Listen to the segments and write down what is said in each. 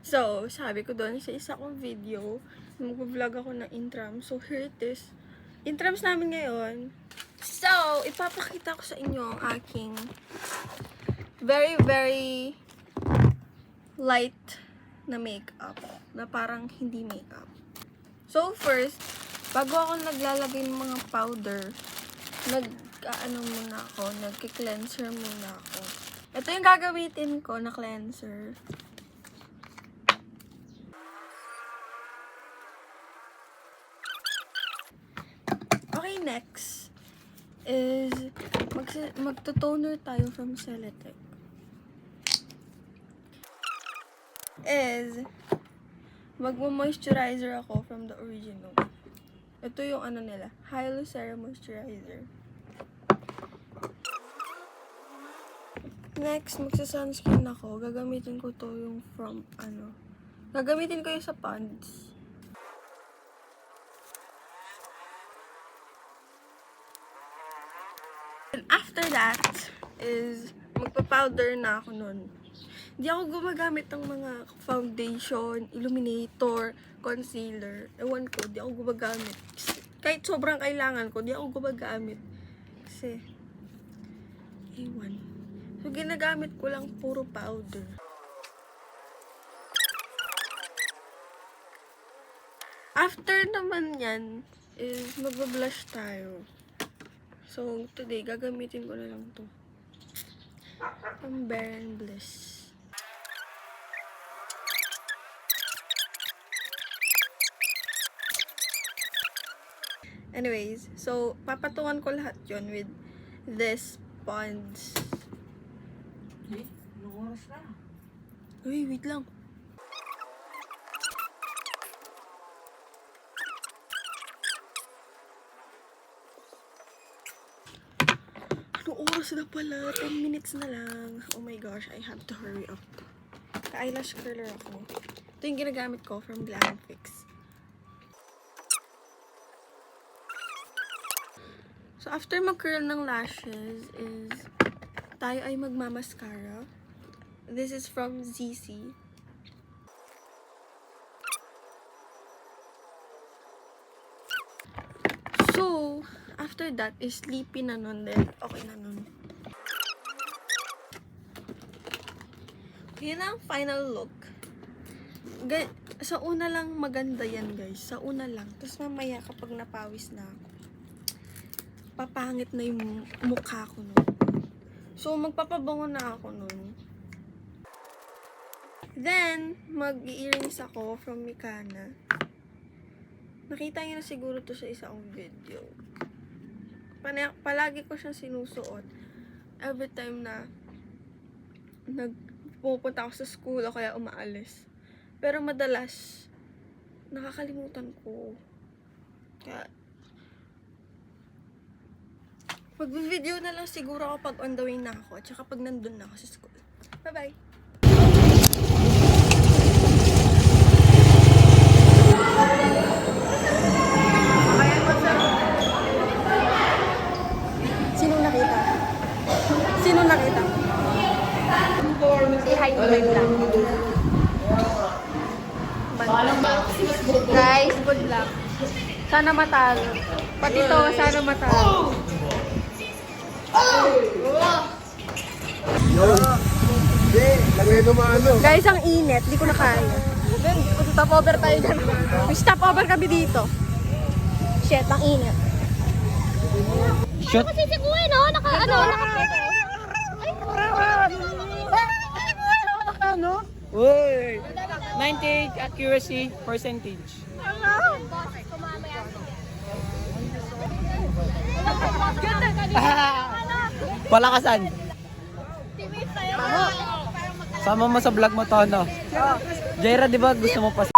So, sabi ko doon sa isa kong video, mag-vlog ako ng intram. So, here it is. Intrams namin ngayon. So, ipapakita ko sa inyo ang aking very, very light na makeup. Na parang hindi makeup. So, first, bago ako naglalagay ng mga powder, nagki-cleanser muna ako. Ito yung gagamitin ko na cleanser. Okay, next is magto-toner tayo from Celotex. Is magmo-moisturizer ako from the original. Ito yung ano nila, Hyalocera Moisturizer. Next, magsa-sunscreen ako. Gagamitin ko to yung from, gagamitin ko yung sa Ponds. And after that, is magpa-powder na ako nun. Di ako gumagamit ng mga foundation, illuminator, concealer. Ewan ko, di ako gumagamit. Kahit sobrang kailangan ko, di ako gumagamit. Kasi, ewan. So, ginagamit ko lang puro powder. After naman yan, is mag-blush tayo. So, today, gagamitin ko na lang to. Ang Bare & Bliss. Anyways, so, papatungan ko lahat yon with this Ponds. Anong oras na? Uy, wait lang. Anong oras na pala? 10 minutes na lang. Oh my gosh, I have to hurry up. Ka-eyelash curler ako. Ito yung ginagamit ko from Glam Fix. So, after mag-curl ng lashes is tayo ay magmamaskara. This is from ZC. So, after that is sleepy na nun din. Okay na nun. Yan ang final look. Sa una lang maganda yan, guys. Sa una lang. Tapos mamaya kapag napawis na ako, papangit na yung mukha ko nun. So, magpapabango na ako nun. Then, mag-earrings ako from Mikana. Nakita niyo na siguro to sa isa kong video. Palagi ko siyang sinusuot. Every time na nagpupunta ako sa school o kaya umaalis. Pero madalas, nakakalimutan ko. Kaya, mag-video na lang siguro ako pag on the way na ako at saka pag nandun na ako sa school. Bye-bye! Sinong nakita? Sinong nakita? Say hi to my vlog. Guys, good luck. Sana matalo. Pati to, sana matalo. Guys, ang init. Di ko na kaya. Stop over tayo dyan. Stop over kami dito. Shit, ang init. Shoot. Kasi siguro, no? Ano? Uy! 98 accuracy percentage. Palakasan. Sama mo sa vlog mo to, no? Jaira, di ba gusto mo pa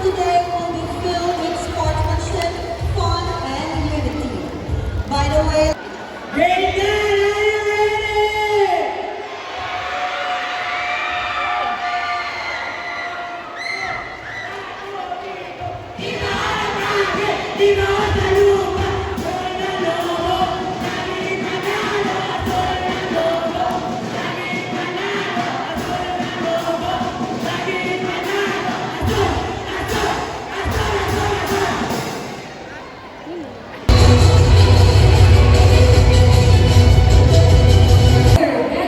today will be filled with sportsmanship, fun, and unity. By the way, And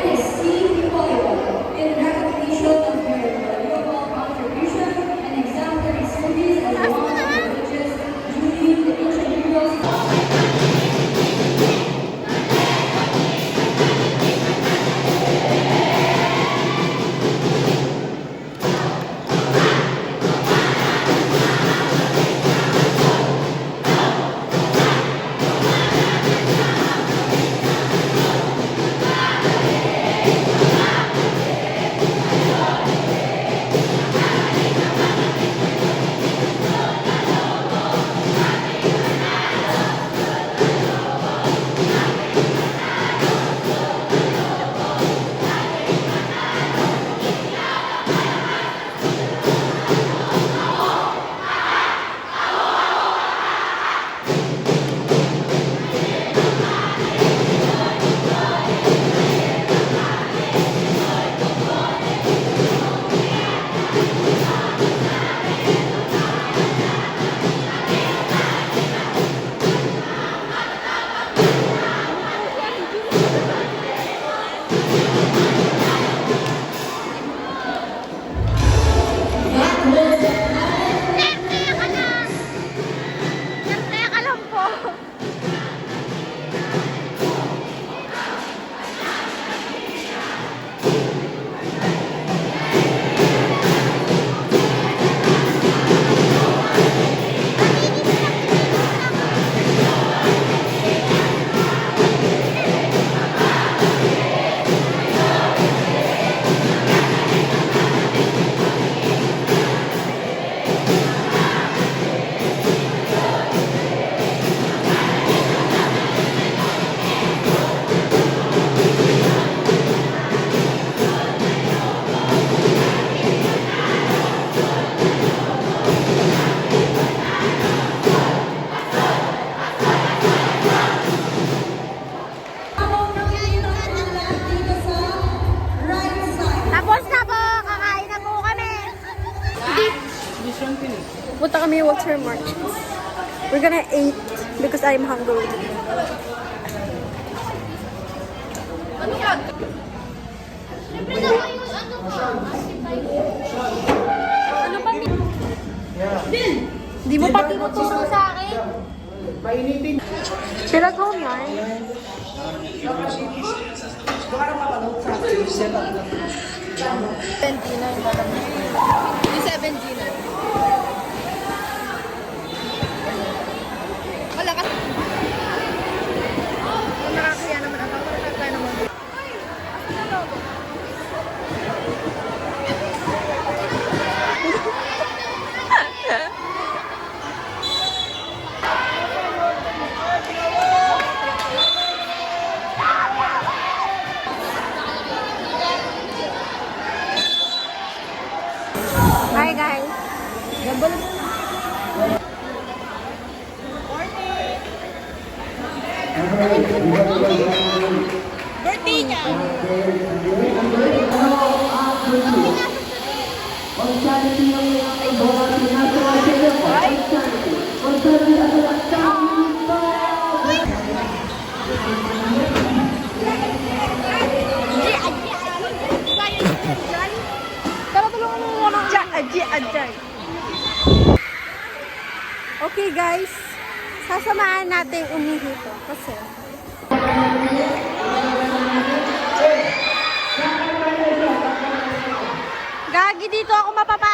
is Steve Collier in recognition of your valuable contribution and exemplary service as one of the religious duty the intramural. Teka lang po. Habang nakikita ang lahat dito sa right side. Tapos na po. Kakain na po kami. Punta kami Walter Martins. We're gonna eat because I'm hungry. Siyempre na kayo, ano ka? Ano pa? Di mo pa Tinuturo sa akin. Sila ko man. Wala ka. Nakakaya naman ako. Nakakaya naman. Hi guys. Tara, tulungan mo muna. Ajay. Okay guys, sasamahan natin umihi to kasi Gagi dito ako mapapa